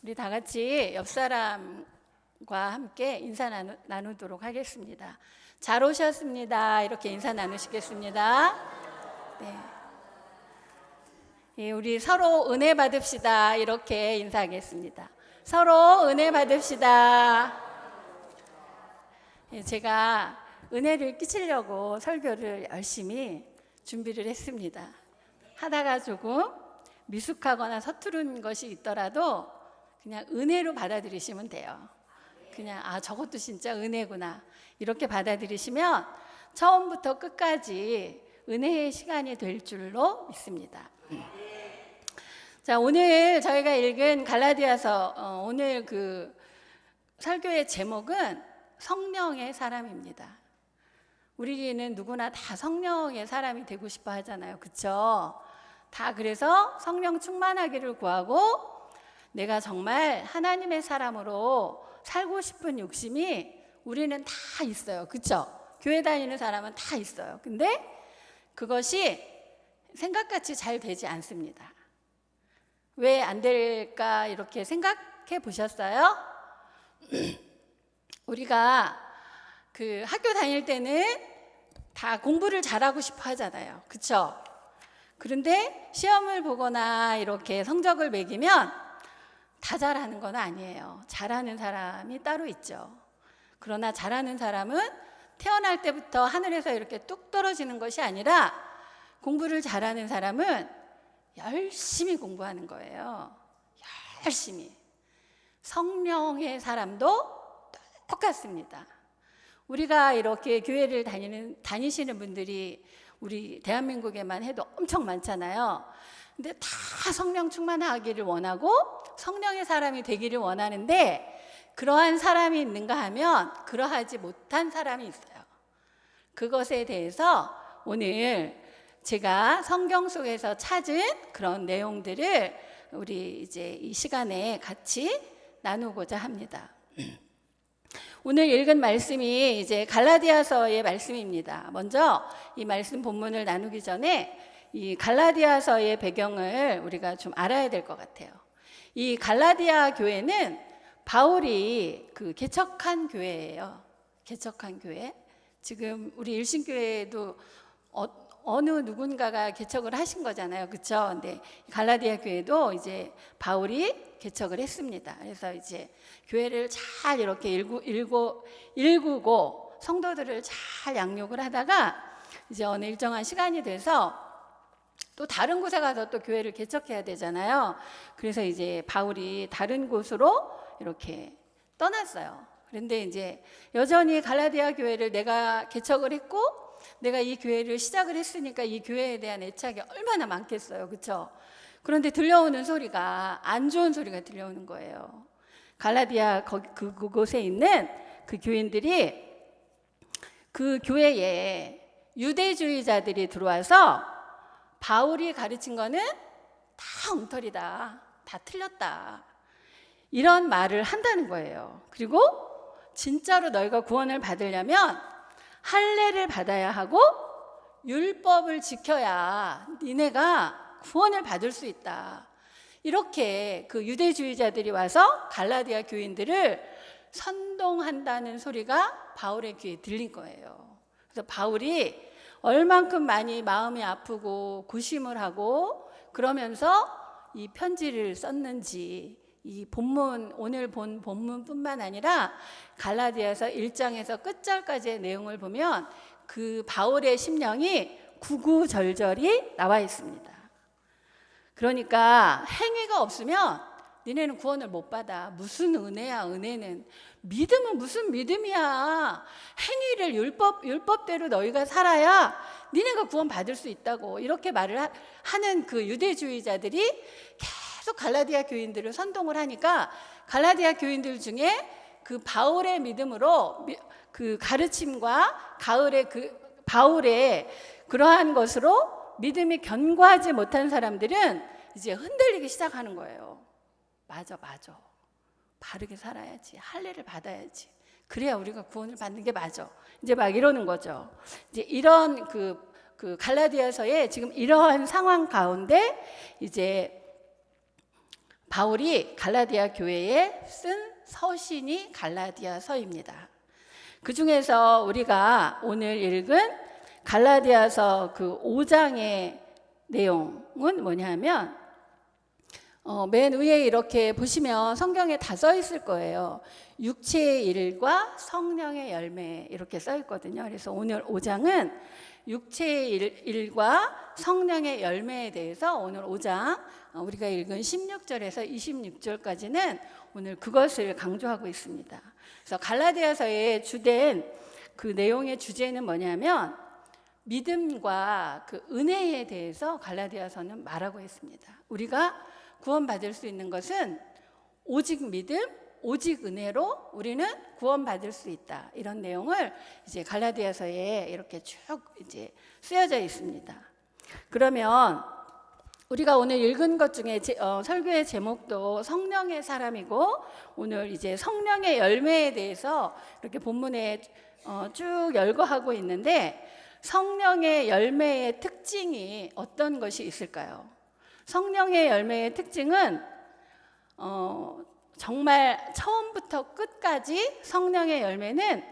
우리 다 같이 옆 사람과 함께 인사 나누도록 하겠습니다. 잘 오셨습니다. 이렇게 인사 나누시겠습니다. 네. 예, 우리 서로 은혜 받읍시다. 이렇게 인사하겠습니다. 서로 은혜 받읍시다. 예, 제가 은혜를 끼치려고 설교를 열심히 준비를 했습니다. 하다가 조금 미숙하거나 서투른 것이 있더라도 그냥 은혜로 받아들이시면 돼요. 그냥 저것도 진짜 은혜구나 이렇게 받아들이시면 처음부터 끝까지 은혜의 시간이 될 줄로 믿습니다. 자, 오늘 저희가 읽은 갈라디아서 오늘 그 설교의 제목은 성령의 사람입니다. 우리는 누구나 다 성령의 사람이 되고 싶어 하잖아요. 그렇죠? 다 그래서 성령 충만하기를 구하고 내가 정말 하나님의 사람으로 살고 싶은 욕심이 우리는 다 있어요. 그렇죠? 교회 다니는 사람은 다 있어요. 근데 그것이 생각같이 잘 되지 않습니다. 왜 안 될까 이렇게 생각해 보셨어요? 우리가 그 학교 다닐 때는 다 공부를 잘하고 싶어 하잖아요. 그렇죠? 그런데 시험을 보거나 이렇게 성적을 매기면 다 잘하는 건 아니에요. 잘하는 사람이 따로 있죠. 그러나 잘하는 사람은 태어날 때부터 하늘에서 이렇게 뚝 떨어지는 것이 아니라 공부를 잘하는 사람은 열심히 공부하는 거예요. 열심히. 성령의 사람도 똑같습니다. 우리가 이렇게 교회를 다니시는 분들이 우리 대한민국에만 해도 엄청 많잖아요. 근데 다 성령 충만하기를 원하고 성령의 사람이 되기를 원하는데 그러한 사람이 있는가 하면 그러하지 못한 사람이 있어요. 그것에 대해서 오늘 제가 성경 속에서 찾은 그런 내용들을 우리 이제 이 시간에 같이 나누고자 합니다. 오늘 읽은 말씀이 이제 갈라디아서의 말씀입니다. 먼저 이 말씀 본문을 나누기 전에 이 갈라디아서의 배경을 우리가 좀 알아야 될 것 같아요. 이 갈라디아 교회는 바울이 그 개척한 교회예요. 개척한 교회. 지금 우리 일신교회도 어느 누군가가 개척을 하신 거잖아요. 그렇죠? 근데 갈라디아 교회도 이제 바울이 개척을 했습니다. 그래서 이제 교회를 잘 이렇게 일구고 성도들을 잘 양육을 하다가 이제 어느 일정한 시간이 돼서 또 다른 곳에 가서 또 교회를 개척해야 되잖아요. 그래서 이제 바울이 다른 곳으로 이렇게 떠났어요. 그런데 이제 여전히 갈라디아 교회를 내가 개척을 했고 내가 이 교회를 시작을 했으니까 이 교회에 대한 애착이 얼마나 많겠어요. 그렇죠? 그런데 들려오는 소리가 안 좋은 소리가 들려오는 거예요. 갈라디아 그곳에 있는 그 교인들이 그 교회에 유대주의자들이 들어와서 바울이 가르친 거는 다 엉터리다, 다 틀렸다 이런 말을 한다는 거예요. 그리고 진짜로 너희가 구원을 받으려면 할례를 받아야 하고 율법을 지켜야 니네가 구원을 받을 수 있다. 이렇게 그 유대주의자들이 와서 갈라디아 교인들을 선동한다는 소리가 바울의 귀에 들린 거예요. 그래서 바울이 얼만큼 많이 마음이 아프고 고심을 하고 그러면서 이 편지를 썼는지 이 본문 오늘 본 본문뿐만 아니라 갈라디아서 1장에서 끝절까지의 내용을 보면 그 바울의 심령이 구구절절히 나와 있습니다. 그러니까 행위가 없으면 니네는 구원을 못 받아. 무슨 은혜야 은혜는. 믿음은 무슨 믿음이야. 행위를 율법대로 너희가 살아야 니네가 구원 받을 수 있다고 이렇게 말을 하는 그 유대주의자들이 계속 갈라디아 교인들을 선동을 하니까 갈라디아 교인들 중에 그 바울의 믿음으로 그 가르침과 바울의 그러한 것으로 믿음이 견고하지 못한 사람들은 이제 흔들리기 시작하는 거예요. 맞아. 바르게 살아야지. 할례를 받아야지. 그래야 우리가 구원을 받는 게 맞아. 이제 막 이러는 거죠. 이제 이런 그 갈라디아서에 지금 이러한 상황 가운데 이제 바울이 갈라디아 교회에 쓴 서신이 갈라디아서입니다. 그 중에서 우리가 오늘 읽은 갈라디아서 그 5장의 내용은 뭐냐면 맨 위에 이렇게 보시면 성경에 다 써 있을 거예요. 육체의 일과 성령의 열매 이렇게 써 있거든요. 그래서 오늘 5장은 육체의 일과 성령의 열매에 대해서 오늘 5장 우리가 읽은 16절에서 26절까지는 오늘 그것을 강조하고 있습니다. 그래서 갈라디아서의 주된 그 내용의 주제는 뭐냐면 믿음과 그 은혜에 대해서 갈라디아서는 말하고 있습니다. 우리가 구원받을 수 있는 것은 오직 믿음, 오직 은혜로 우리는 구원받을 수 있다. 이런 내용을 이제 갈라디아서에 이렇게 쭉 이제 쓰여져 있습니다. 그러면 우리가 오늘 읽은 것 중에 설교의 제목도 성령의 사람이고 오늘 이제 성령의 열매에 대해서 이렇게 본문에 쭉 열거하고 있는데 성령의 열매의 특징이 어떤 것이 있을까요? 성령의 열매의 특징은 정말 처음부터 끝까지 성령의 열매는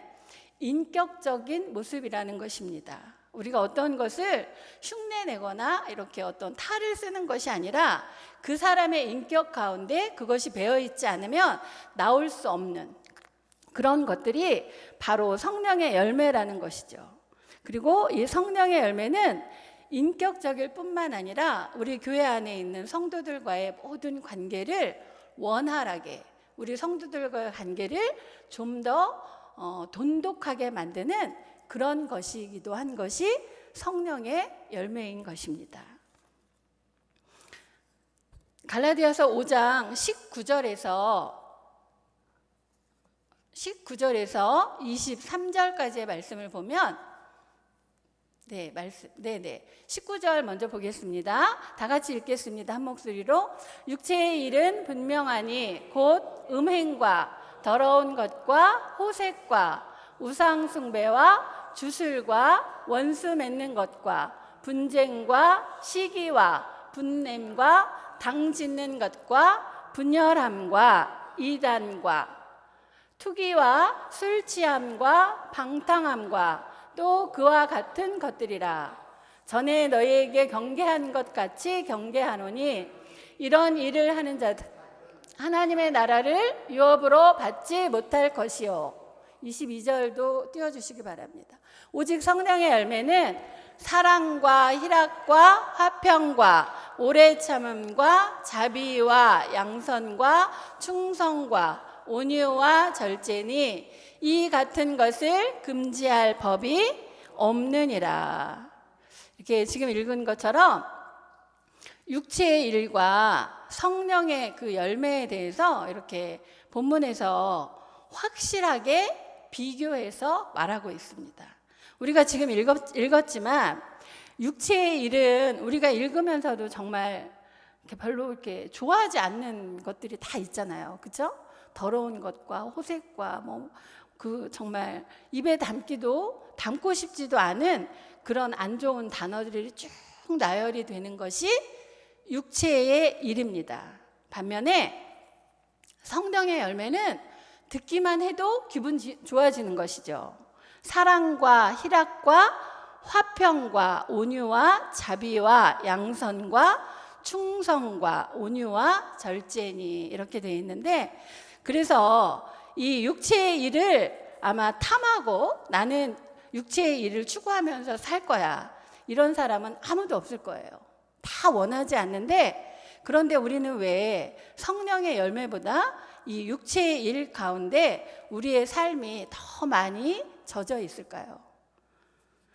인격적인 모습이라는 것입니다. 우리가 어떤 것을 흉내내거나 이렇게 어떤 탈을 쓰는 것이 아니라 그 사람의 인격 가운데 그것이 배어있지 않으면 나올 수 없는 그런 것들이 바로 성령의 열매라는 것이죠. 그리고 이 성령의 열매는 인격적일 뿐만 아니라 우리 교회 안에 있는 성도들과의 모든 관계를 원활하게 우리 성도들과의 관계를 좀 더 돈독하게 만드는 그런 것이기도 한 것이 성령의 열매인 것입니다. 갈라디아서 5장 19절에서 23절까지의 말씀을 보면 19절 먼저 보겠습니다. 다 같이 읽겠습니다. 한 목소리로. 육체의 일은 분명하니 곧 음행과 더러운 것과 호색과 우상 숭배와 주술과 원수 맺는 것과 분쟁과 시기와 분냄과 당 짓는 것과 분열함과 이단과 투기와 술 취함과 방탕함과 또 그와 같은 것들이라. 전에 너희에게 경계한 것 같이 경계하노니 이런 일을 하는 자들 하나님의 나라를 유업으로 받지 못할 것이요. 22절도 띄워주시기 바랍니다. 오직 성령의 열매는 사랑과 희락과 화평과 오래 참음과 자비와 양선과 충성과 온유와 절제니 이 같은 것을 금지할 법이 없느니라. 이렇게 지금 읽은 것처럼 육체의 일과 성령의 그 열매에 대해서 이렇게 본문에서 확실하게 비교해서 말하고 있습니다. 우리가 지금 읽었지만 육체의 일은 우리가 읽으면서도 정말 별로 이렇게 좋아하지 않는 것들이 다 있잖아요. 그렇죠? 더러운 것과 호색과 그 정말 입에 담고 싶지도 않은 그런 안 좋은 단어들이 쭉 나열이 되는 것이 육체의 일입니다. 반면에 성령의 열매는 듣기만 해도 기분 좋아지는 것이죠. 사랑과 희락과 화평과 온유와 자비와 양선과 충성과 온유와 절제니 이렇게 되어 있는데 그래서 이 육체의 일을 아마 탐하고 나는 육체의 일을 추구하면서 살 거야. 이런 사람은 아무도 없을 거예요. 다 원하지 않는데 그런데 우리는 왜 성령의 열매보다 이 육체의 일 가운데 우리의 삶이 더 많이 젖어 있을까요?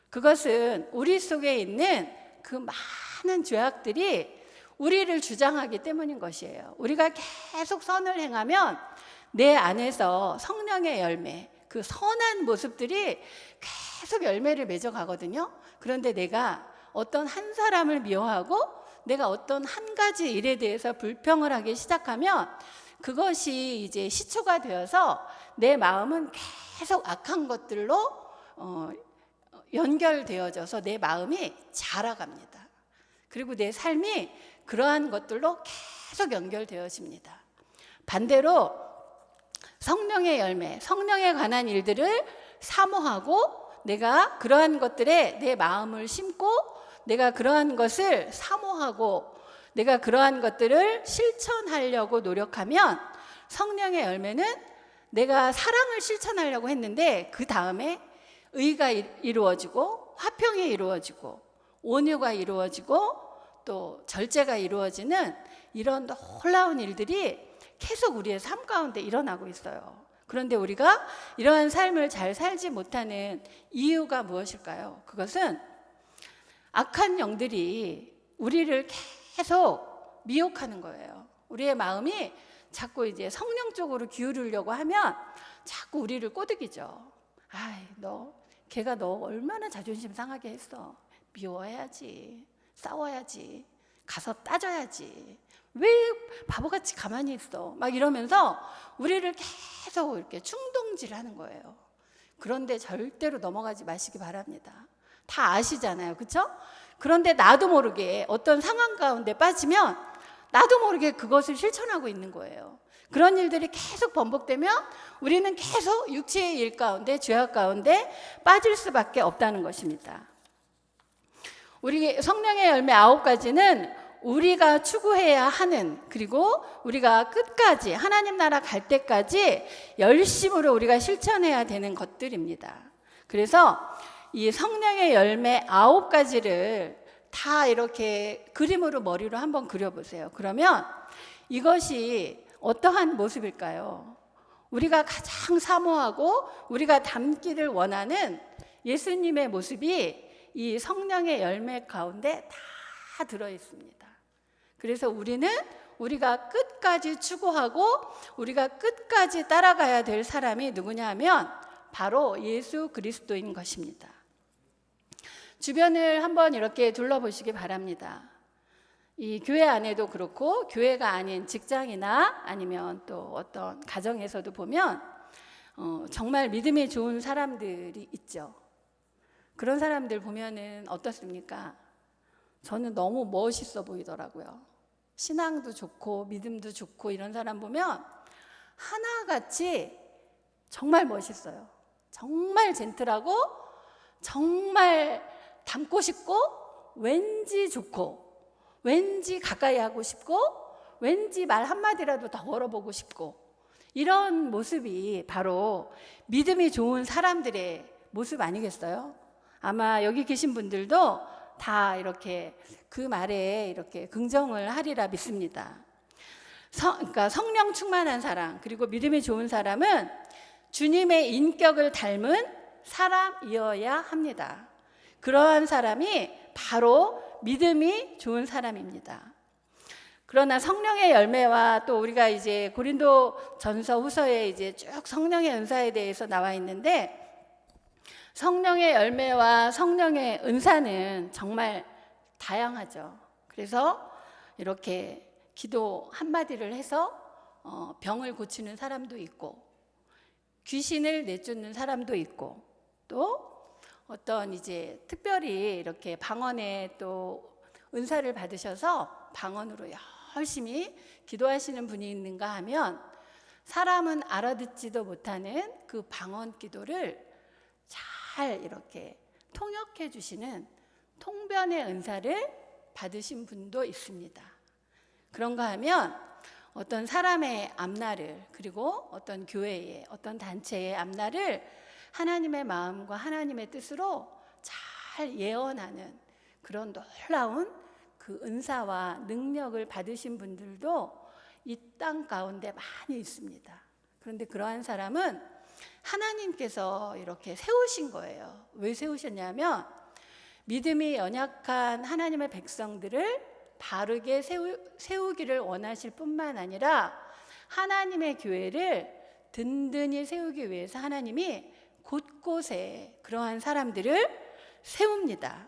그것은 우리 속에 있는 그 많은 죄악들이 우리를 주장하기 때문인 것이에요. 우리가 계속 선을 행하면 내 안에서 성령의 열매, 그 선한 모습들이 계속 열매를 맺어가거든요. 그런데 내가 어떤 한 사람을 미워하고 내가 어떤 한 가지 일에 대해서 불평을 하기 시작하면 그것이 이제 시초가 되어서 내 마음은 계속 악한 것들로 연결되어져서 내 마음이 자라갑니다. 그리고 내 삶이 그러한 것들로 계속 연결되어집니다. 반대로 성령의 열매, 성령에 관한 일들을 사모하고 내가 그러한 것들에 내 마음을 심고 내가 그러한 것을 사모하고 내가 그러한 것들을 실천하려고 노력하면 성령의 열매는 내가 사랑을 실천하려고 했는데 그 다음에 의가 이루어지고 화평이 이루어지고 온유가 이루어지고 또 절제가 이루어지는 이런 놀라운 일들이 계속 우리의 삶 가운데 일어나고 있어요. 그런데 우리가 이러한 삶을 잘 살지 못하는 이유가 무엇일까요? 그것은 악한 영들이 우리를 계속 미혹하는 거예요. 우리의 마음이 자꾸 이제 성령 쪽으로 기울이려고 하면 자꾸 우리를 꼬드기죠. 아이, 걔가 너 얼마나 자존심 상하게 했어. 미워해야지, 싸워야지, 가서 따져야지. 왜 바보같이 가만히 있어? 막 이러면서 우리를 계속 이렇게 충동질하는 거예요. 그런데 절대로 넘어가지 마시기 바랍니다. 다 아시잖아요, 그렇죠? 그런데 나도 모르게 어떤 상황 가운데 빠지면 나도 모르게 그것을 실천하고 있는 거예요. 그런 일들이 계속 반복되면 우리는 계속 육체의 일 가운데, 죄악 가운데 빠질 수밖에 없다는 것입니다. 우리 성령의 열매 9가지는 우리가 추구해야 하는, 그리고 우리가 끝까지 하나님 나라 갈 때까지 열심으로 우리가 실천해야 되는 것들입니다. 그래서 이 성령의 열매 9가지를 다 이렇게 그림으로 머리로 한번 그려보세요. 그러면 이것이 어떠한 모습일까요? 우리가 가장 사모하고 우리가 담기를 원하는 예수님의 모습이 이 성령의 열매 가운데 다 들어있습니다. 그래서 우리가 끝까지 추구하고 우리가 끝까지 따라가야 될 사람이 누구냐 하면 바로 예수 그리스도인 것입니다. 주변을 한번 이렇게 둘러보시기 바랍니다. 이 교회 안에도 그렇고 교회가 아닌 직장이나 아니면 또 어떤 가정에서도 보면 정말 믿음이 좋은 사람들이 있죠. 그런 사람들 보면은 어떻습니까? 저는 너무 멋있어 보이더라고요. 신앙도 좋고 믿음도 좋고 이런 사람 보면 하나같이 정말 멋있어요. 정말 젠틀하고 정말 닮고 싶고 왠지 좋고 왠지 가까이 하고 싶고 왠지 말 한마디라도 더 걸어보고 싶고 이런 모습이 바로 믿음이 좋은 사람들의 모습 아니겠어요? 아마 여기 계신 분들도 다 이렇게 그 말에 이렇게 긍정을 하리라 믿습니다. 그러니까 성령 충만한 사람 그리고 믿음이 좋은 사람은 주님의 인격을 닮은 사람이어야 합니다. 그러한 사람이 바로 믿음이 좋은 사람입니다. 그러나 성령의 열매와 또 우리가 이제 고린도 전서 후서에 이제 쭉 성령의 은사에 대해서 나와 있는데 성령의 열매와 성령의 은사는 정말 다양하죠. 그래서 이렇게 기도 한마디를 해서 병을 고치는 사람도 있고 귀신을 내쫓는 사람도 있고 또 어떤 이제 특별히 이렇게 방언에 또 은사를 받으셔서 방언으로 열심히 기도하시는 분이 있는가 하면 사람은 알아듣지도 못하는 그 방언 기도를 잘 이렇게 통역해 주시는 통변의 은사를 받으신 분도 있습니다. 그런가 하면 어떤 사람의 앞날을 그리고 어떤 교회의 어떤 단체의 앞날을 하나님의 마음과 하나님의 뜻으로 잘 예언하는 그런 놀라운 그 은사와 능력을 받으신 분들도 이 땅 가운데 많이 있습니다. 그런데 그러한 사람은 하나님께서 이렇게 세우신 거예요. 왜 세우셨냐면 믿음이 연약한 하나님의 백성들을 바르게 세우기를 원하실 뿐만 아니라 하나님의 교회를 든든히 세우기 위해서 하나님이 곳곳에 그러한 사람들을 세웁니다.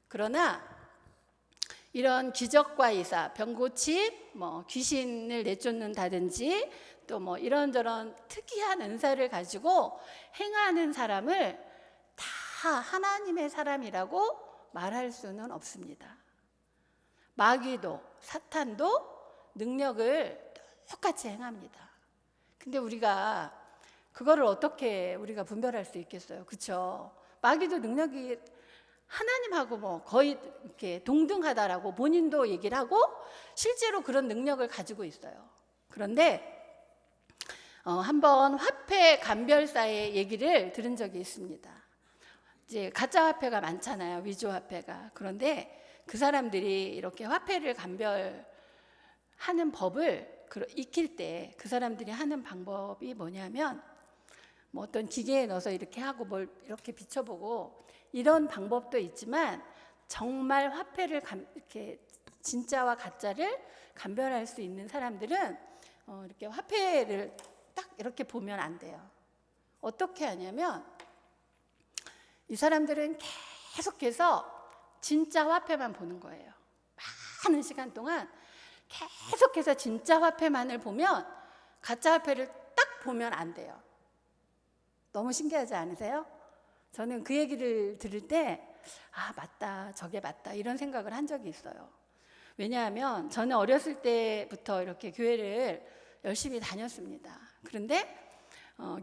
그러나 이런 기적과 이사, 병고침, 귀신을 내쫓는다든지 또 이런저런 특이한 은사를 가지고 행하는 사람을 다 하나님의 사람이라고 말할 수는 없습니다. 마귀도 사탄도 능력을 똑같이 행합니다. 근데 우리가 그거를 어떻게 우리가 분별할 수 있겠어요? 그렇죠? 마귀도 능력이 하나님하고 뭐 거의 이렇게 동등하다라고 본인도 얘기를 하고 실제로 그런 능력을 가지고 있어요. 그런데 한번 화폐 감별사의 얘기를 들은 적이 있습니다. 이제 가짜 화폐가 많잖아요, 위조 화폐가. 그런데 그 사람들이 이렇게 화폐를 감별하는 법을 익힐 때 그 사람들이 하는 방법이 뭐냐면 뭐 어떤 기계에 넣어서 이렇게 하고 뭘 이렇게 비춰보고 이런 방법도 있지만 정말 화폐를 이렇게 진짜와 가짜를 감별할 수 있는 사람들은 이렇게 화폐를 딱 이렇게 보면 안 돼요. 어떻게 하냐면 이 사람들은 계속해서 진짜 화폐만 보는 거예요. 많은 시간 동안 계속해서 진짜 화폐만을 보면 가짜 화폐를 딱 보면 안 돼요. 너무 신기하지 않으세요? 저는 그 얘기를 들을 때 맞다, 저게 맞다 이런 생각을 한 적이 있어요. 왜냐하면 저는 어렸을 때부터 이렇게 교회를 열심히 다녔습니다. 그런데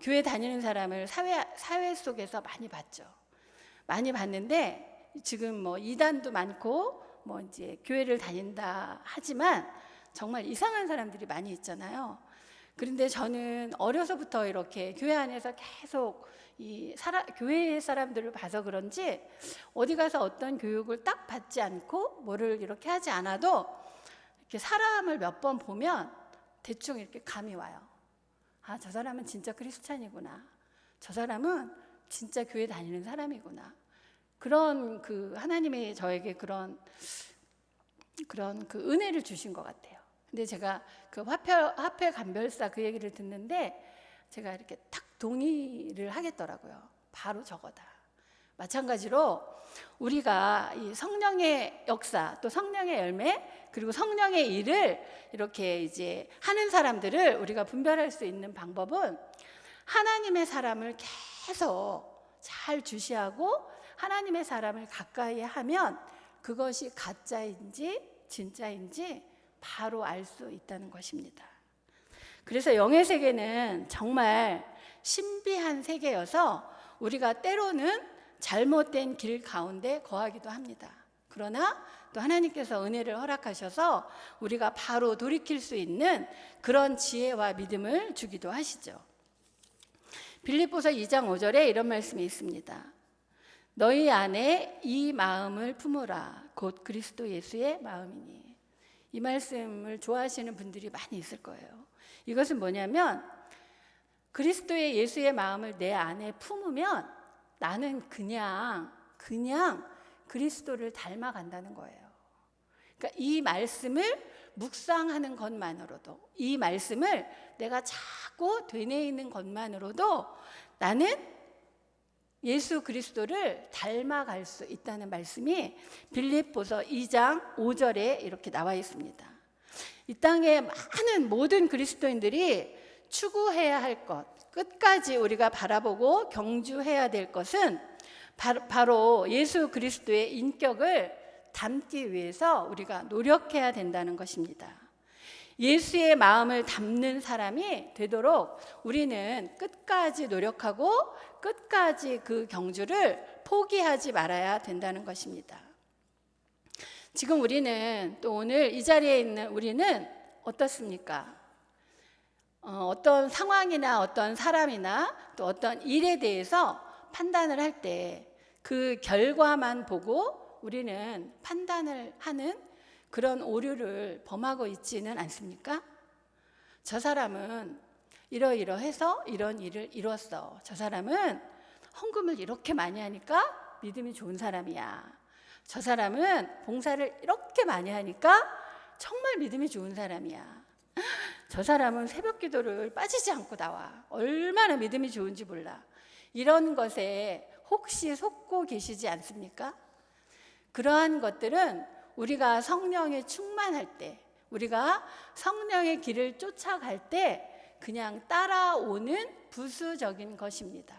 교회 다니는 사람을 사회 속에서 많이 봤죠. 많이 봤는데 지금 뭐 이단도 많고 뭐 이제 교회를 다닌다 하지만 정말 이상한 사람들이 많이 있잖아요. 그런데 저는 어려서부터 이렇게 교회 안에서 계속 교회 사람들을 봐서 그런지 어디 가서 어떤 교육을 딱 받지 않고 뭐를 이렇게 하지 않아도 이렇게 사람을 몇 번 보면 대충 이렇게 감이 와요. 저 사람은 진짜 크리스찬이구나. 저 사람은 진짜 교회 다니는 사람이구나. 그런 하나님이 저에게 그런 그 은혜를 주신 것 같아요. 근데 제가 그 화폐 감별사 그 얘기를 듣는데 제가 이렇게 딱 동의를 하겠더라고요. 바로 저거다. 마찬가지로 우리가 이 성령의 역사 또 성령의 열매 그리고 성령의 일을 이렇게 이제 하는 사람들을 우리가 분별할 수 있는 방법은 하나님의 사람을 계속 잘 주시하고 하나님의 사람을 가까이 하면 그것이 가짜인지 진짜인지 바로 알 수 있다는 것입니다. 그래서 영의 세계는 정말 신비한 세계여서 우리가 때로는 잘못된 길 가운데 거하기도 합니다. 그러나 또 하나님께서 은혜를 허락하셔서 우리가 바로 돌이킬 수 있는 그런 지혜와 믿음을 주기도 하시죠. 빌립보서 2장 5절에 이런 말씀이 있습니다. 너희 안에 이 마음을 품으라 곧 그리스도 예수의 마음이니. 이 말씀을 좋아하시는 분들이 많이 있을 거예요. 이것은 뭐냐면 그리스도의 예수의 마음을 내 안에 품으면 나는 그냥 그리스도를 닮아간다는 거예요. 그러니까 이 말씀을 묵상하는 것만으로도 이 말씀을 내가 자꾸 되뇌이는 것만으로도 나는 예수 그리스도를 닮아갈 수 있다는 말씀이 빌립보서 2장 5절에 이렇게 나와 있습니다. 이 땅에 많은 모든 그리스도인들이 추구해야 할 것, 끝까지 우리가 바라보고 경주해야 될 것은 바로 예수 그리스도의 인격을 담기 위해서 우리가 노력해야 된다는 것입니다. 예수의 마음을 담는 사람이 되도록 우리는 끝까지 노력하고 끝까지 그 경주를 포기하지 말아야 된다는 것입니다. 지금 우리는 또 오늘 이 자리에 있는 우리는 어떻습니까? 어떤 상황이나 어떤 사람이나 또 어떤 일에 대해서 판단을 할 때 그 결과만 보고 우리는 판단을 하는 그런 오류를 범하고 있지는 않습니까? 저 사람은 이러이러해서 이런 일을 이뤘어. 저 사람은 헌금을 이렇게 많이 하니까 믿음이 좋은 사람이야. 저 사람은 봉사를 이렇게 많이 하니까 정말 믿음이 좋은 사람이야. 저 사람은 새벽 기도를 빠지지 않고 나와. 얼마나 믿음이 좋은지 몰라. 이런 것에 혹시 속고 계시지 않습니까? 그러한 것들은 우리가 성령에 충만할 때, 우리가 성령의 길을 쫓아갈 때 그냥 따라오는 부수적인 것입니다.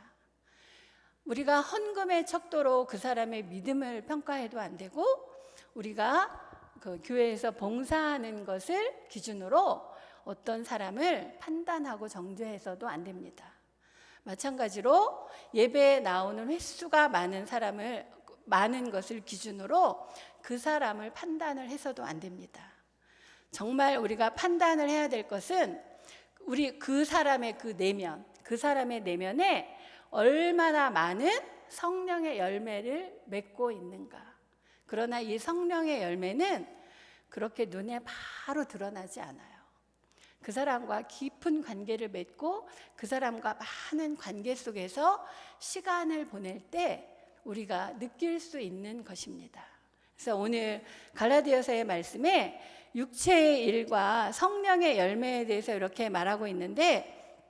우리가 헌금의 척도로 그 사람의 믿음을 평가해도 안 되고 우리가 그 교회에서 봉사하는 것을 기준으로 어떤 사람을 판단하고 정죄해서도 안 됩니다. 마찬가지로 예배에 나오는 횟수가 많은 것을 기준으로 그 사람을 판단을 해서도 안 됩니다. 정말 우리가 판단을 해야 될 것은 우리 그 사람의 그 사람의 내면에 얼마나 많은 성령의 열매를 맺고 있는가. 그러나 이 성령의 열매는 그렇게 눈에 바로 드러나지 않아요. 그 사람과 깊은 관계를 맺고 그 사람과 많은 관계 속에서 시간을 보낼 때 우리가 느낄 수 있는 것입니다. 그래서 오늘 갈라디아서의 말씀에 육체의 일과 성령의 열매에 대해서 이렇게 말하고 있는데,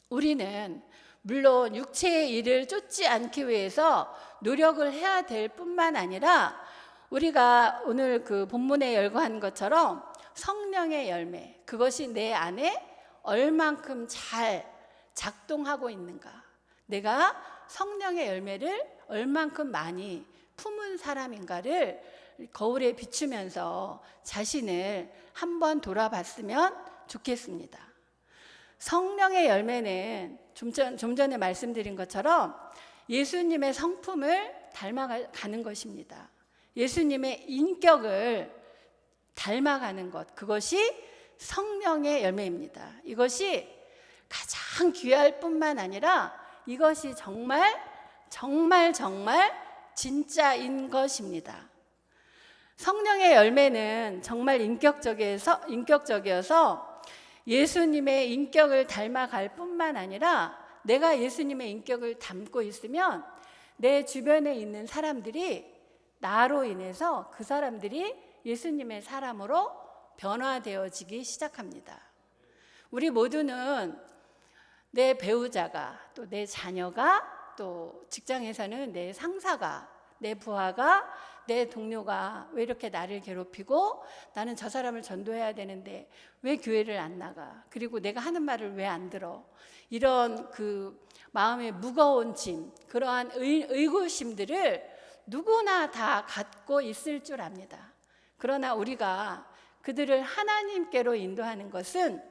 우리는 물론 육체의 일을 쫓지 않기 위해서 노력을 해야 될 뿐만 아니라 우리가 오늘 그 본문에 열거한 것처럼 성령의 열매, 그것이 내 안에 얼만큼 잘 작동하고 있는가, 내가 성령의 열매를 얼만큼 많이 품은 사람인가를 거울에 비추면서 자신을 한번 돌아봤으면 좋겠습니다. 성령의 열매는 좀 전에 말씀드린 것처럼 예수님의 성품을 닮아가는 것입니다. 예수님의 인격을 닮아가는 것, 그것이 성령의 열매입니다. 이것이 가장 귀할 뿐만 아니라 이것이 정말 진짜인 것입니다. 성령의 열매는 정말 인격적이어서 예수님의 인격을 닮아갈 뿐만 아니라 내가 예수님의 인격을 담고 있으면 내 주변에 있는 사람들이 나로 인해서 그 사람들이 예수님의 사람으로 변화되어지기 시작합니다. 우리 모두는 내 배우자가, 또 내 자녀가, 또 직장에서는 내 상사가, 내 부하가, 내 동료가 왜 이렇게 나를 괴롭히고 나는 저 사람을 전도해야 되는데 왜 교회를 안 나가? 그리고 내가 하는 말을 왜 안 들어? 이런 그 마음의 무거운 짐, 그러한 의구심들을 누구나 다 갖고 있을 줄 압니다. 그러나 우리가 그들을 하나님께로 인도하는 것은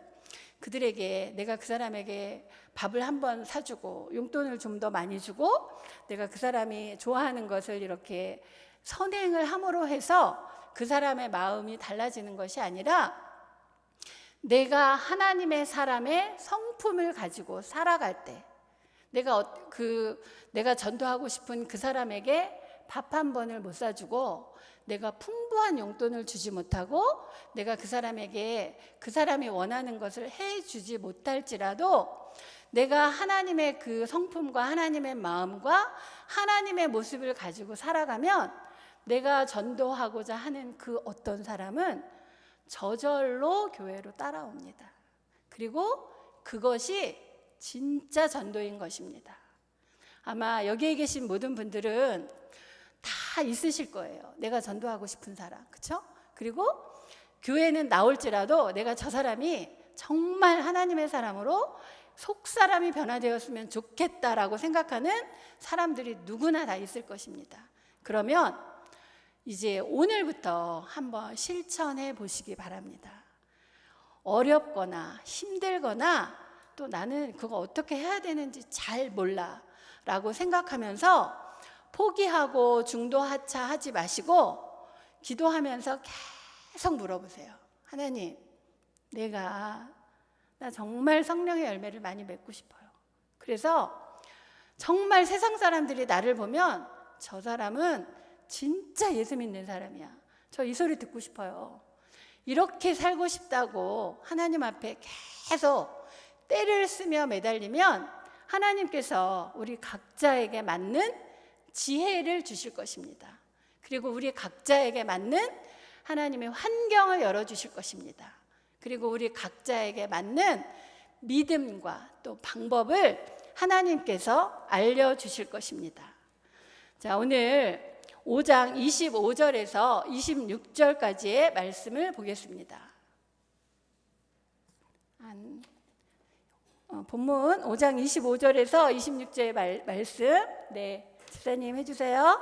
그들에게, 내가 그 사람에게 밥을 한번 사주고 용돈을 좀 더 많이 주고 내가 그 사람이 좋아하는 것을 이렇게 선행을 함으로 해서 그 사람의 마음이 달라지는 것이 아니라 내가 하나님의 사람의 성품을 가지고 살아갈 때 내가 전도하고 싶은 그 사람에게 밥 한 번을 못 사주고 내가 풍부한 용돈을 주지 못하고 내가 그 사람에게 그 사람이 원하는 것을 해주지 못할지라도 내가 하나님의 그 성품과 하나님의 마음과 하나님의 모습을 가지고 살아가면 내가 전도하고자 하는 그 어떤 사람은 저절로 교회로 따라옵니다. 그리고 그것이 진짜 전도인 것입니다. 아마 여기에 계신 모든 분들은 다 있으실 거예요. 내가 전도하고 싶은 사람, 그렇죠? 그리고 교회는 나올지라도 내가 저 사람이 정말 하나님의 사람으로 속 사람이 변화되었으면 좋겠다라고 생각하는 사람들이 누구나 다 있을 것입니다. 그러면 이제 오늘부터 한번 실천해 보시기 바랍니다. 어렵거나 힘들거나 또 나는 그거 어떻게 해야 되는지 잘 몰라 라고 생각하면서 포기하고 중도하차하지 마시고 기도하면서 계속 물어보세요. 하나님, 나 정말 성령의 열매를 많이 맺고 싶어요. 그래서 정말 세상 사람들이 나를 보면 저 사람은 진짜 예수 믿는 사람이야. 저 이 소리 듣고 싶어요. 이렇게 살고 싶다고 하나님 앞에 계속 때를 쓰며 매달리면 하나님께서 우리 각자에게 맞는 지혜를 주실 것입니다. 그리고 우리 각자에게 맞는 하나님의 환경을 열어주실 것입니다. 그리고 우리 각자에게 맞는 믿음과 또 방법을 하나님께서 알려주실 것입니다. 자, 오늘 5장 25절에서 26절까지의 말씀을 보겠습니다. 본문 5장 25절에서 26절의 말씀, 네, 집사님 해주세요.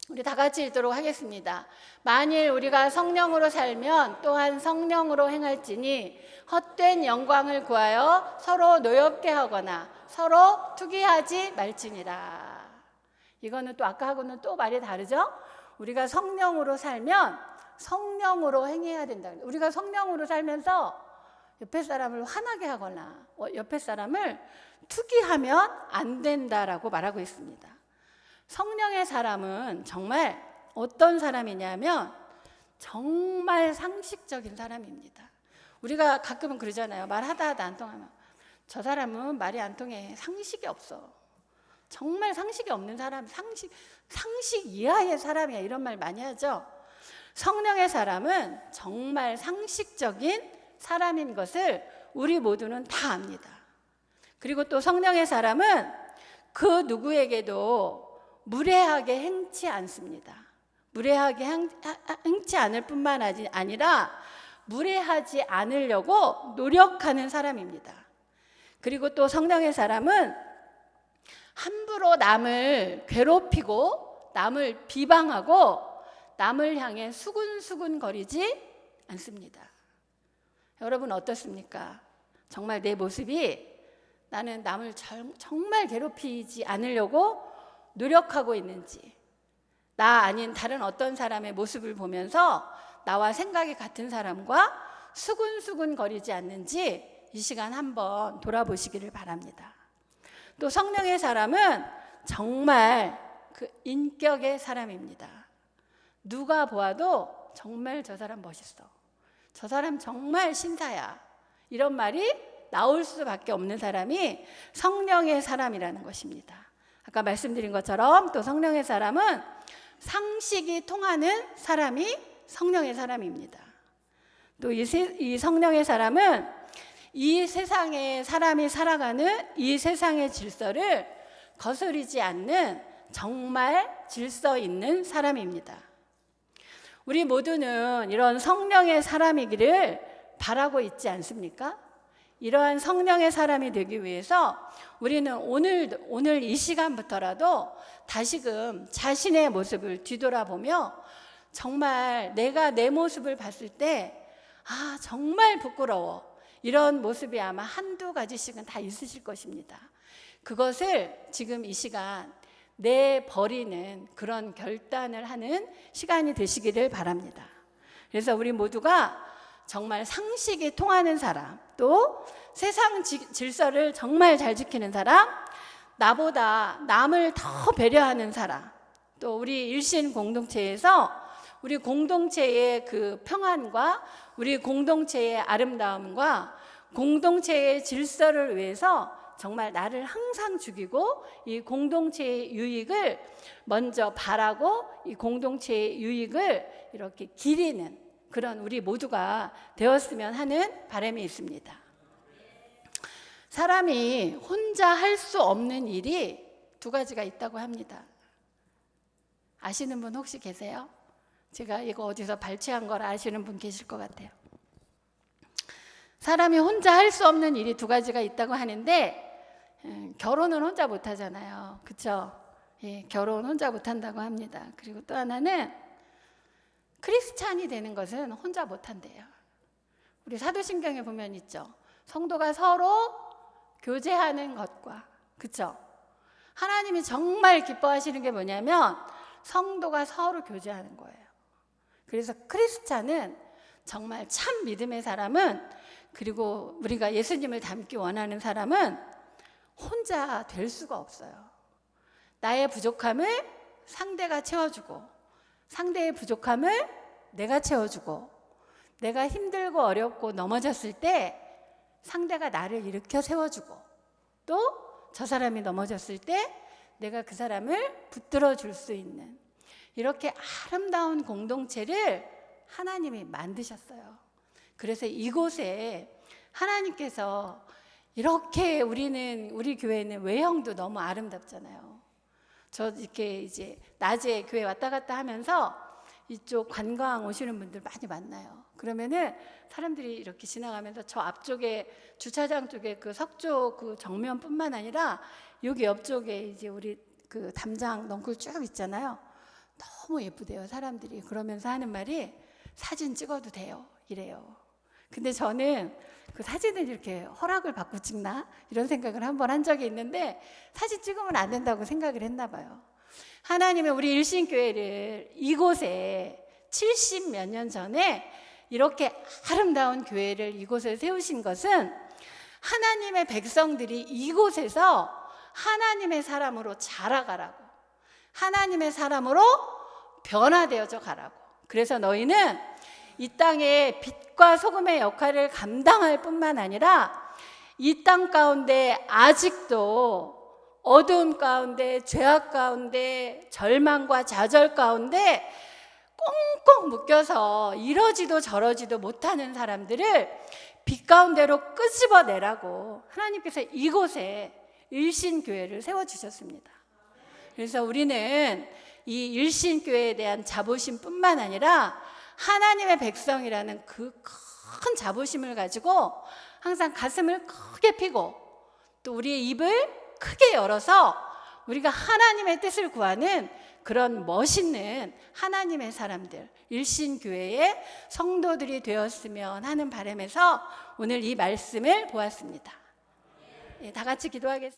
우리 다 같이 읽도록 하겠습니다. 만일 우리가 성령으로 살면 또한 성령으로 행할지니 헛된 영광을 구하여 서로 노엽게 하거나 서로 투기하지 말지니라. 이거는 또 아까하고는 또 말이 다르죠? 우리가 성령으로 살면 성령으로 행해야 된다. 우리가 성령으로 살면서 옆에 사람을 화나게 하거나 옆에 사람을 투기하면 안 된다라고 말하고 있습니다. 성령의 사람은 정말 어떤 사람이냐면 정말 상식적인 사람입니다. 우리가 가끔은 그러잖아요. 말하다 안 통하면 저 사람은 말이 안 통해. 상식이 없어. 정말 상식이 없는 사람, 상식 이하의 사람이야. 이런 말 많이 하죠. 성령의 사람은 정말 상식적인 사람인 것을 우리 모두는 다 압니다. 그리고 또 성령의 사람은 그 누구에게도 무례하게 행치 않습니다. 무례하게 행치 않을 뿐만 아니라 무례하지 않으려고 노력하는 사람입니다. 그리고 또 성령의 사람은 함부로 남을 괴롭히고 남을 비방하고 남을 향해 수군수군 거리지 않습니다. 여러분 어떻습니까? 정말 내 모습이 나는 남을 정말 괴롭히지 않으려고 노력하고 있는지, 나 아닌 다른 어떤 사람의 모습을 보면서 나와 생각이 같은 사람과 수군수군 거리지 않는지 이 시간 한번 돌아보시기를 바랍니다. 또 성령의 사람은 정말 그 인격의 사람입니다. 누가 보아도 정말 저 사람 멋있어. 저 사람 정말 신사야. 이런 말이 나올 수밖에 없는 사람이 성령의 사람이라는 것입니다. 아까 말씀드린 것처럼 또 성령의 사람은 상식이 통하는 사람이 성령의 사람입니다. 또 이 성령의 사람은 이 세상에 사람이 살아가는 이 세상의 질서를 거스르지 않는 정말 질서 있는 사람입니다. 우리 모두는 이런 성령의 사람이기를 바라고 있지 않습니까? 이러한 성령의 사람이 되기 위해서 우리는 오늘 이 시간부터라도 다시금 자신의 모습을 뒤돌아보며 정말 내가 내 모습을 봤을 때 정말 부끄러워. 이런 모습이 아마 한두 가지씩은 다 있으실 것입니다. 그것을 지금 이 시간 내버리는 그런 결단을 하는 시간이 되시기를 바랍니다. 그래서 우리 모두가 정말 상식이 통하는 사람, 또 세상 질서를 정말 잘 지키는 사람, 나보다 남을 더 배려하는 사람, 또 우리 일신 공동체에서 우리 공동체의 그 평안과 우리 공동체의 아름다움과 공동체의 질서를 위해서 정말 나를 항상 죽이고 이 공동체의 유익을 먼저 바라고 이 공동체의 유익을 이렇게 기리는 그런 우리 모두가 되었으면 하는 바람이 있습니다. 사람이 혼자 할 수 없는 일이 두 가지가 있다고 합니다. 아시는 분 혹시 계세요? 제가 이거 어디서 발췌한 걸 아시는 분 계실 것 같아요. 사람이 혼자 할 수 없는 일이 두 가지가 있다고 하는데 결혼은 혼자 못 하잖아요. 그렇죠? 예, 결혼 혼자 못 한다고 합니다. 그리고 또 하나는 크리스찬이 되는 것은 혼자 못 한대요. 우리 사도신경에 보면 있죠. 성도가 서로 교제하는 것과, 그렇죠? 하나님이 정말 기뻐하시는 게 뭐냐면 성도가 서로 교제하는 거예요. 그래서 크리스찬은 정말 참 믿음의 사람은, 그리고 우리가 예수님을 닮기 원하는 사람은 혼자 될 수가 없어요. 나의 부족함을 상대가 채워주고, 상대의 부족함을 내가 채워주고, 내가 힘들고 어렵고 넘어졌을 때 상대가 나를 일으켜 세워주고, 또 저 사람이 넘어졌을 때 내가 그 사람을 붙들어 줄 수 있는 이렇게 아름다운 공동체를 하나님이 만드셨어요. 그래서 이곳에 하나님께서 이렇게 우리 교회는 외형도 너무 아름답잖아요. 저 이렇게 이제 낮에 교회 왔다 갔다 하면서 이쪽 관광 오시는 분들 많이 만나요. 그러면은 사람들이 이렇게 지나가면서 저 앞쪽에 주차장 쪽에 그 석조 그 정면뿐만 아니라 여기 옆쪽에 이제 우리 그 담장 넝쿨 쭉 있잖아요. 너무 예쁘대요, 사람들이. 그러면서 하는 말이 사진 찍어도 돼요, 이래요. 근데 저는 그 사진을 이렇게 허락을 받고 찍나? 이런 생각을 한번 한 적이 있는데 사진 찍으면 안 된다고 생각을 했나 봐요. 하나님은 우리 일신교회를 이곳에 70몇 년 전에 이렇게 아름다운 교회를 이곳에 세우신 것은 하나님의 백성들이 이곳에서 하나님의 사람으로 자라가라고, 하나님의 사람으로 변화되어져 가라고. 그래서 너희는 이 땅에 빛과 소금의 역할을 감당할 뿐만 아니라 이 땅 가운데 아직도 어두운 가운데, 죄악 가운데, 절망과 좌절 가운데 꽁꽁 묶여서 이러지도 저러지도 못하는 사람들을 빛 가운데로 끄집어내라고 하나님께서 이곳에 일신교회를 세워주셨습니다. 그래서 우리는 이 일신교회에 대한 자부심 뿐만 아니라 하나님의 백성이라는 그 큰 자부심을 가지고 항상 가슴을 크게 피고 또 우리의 입을 크게 열어서 우리가 하나님의 뜻을 구하는 그런 멋있는 하나님의 사람들, 일신교회의 성도들이 되었으면 하는 바람에서 오늘 이 말씀을 보았습니다. 다 같이 기도하겠습니다.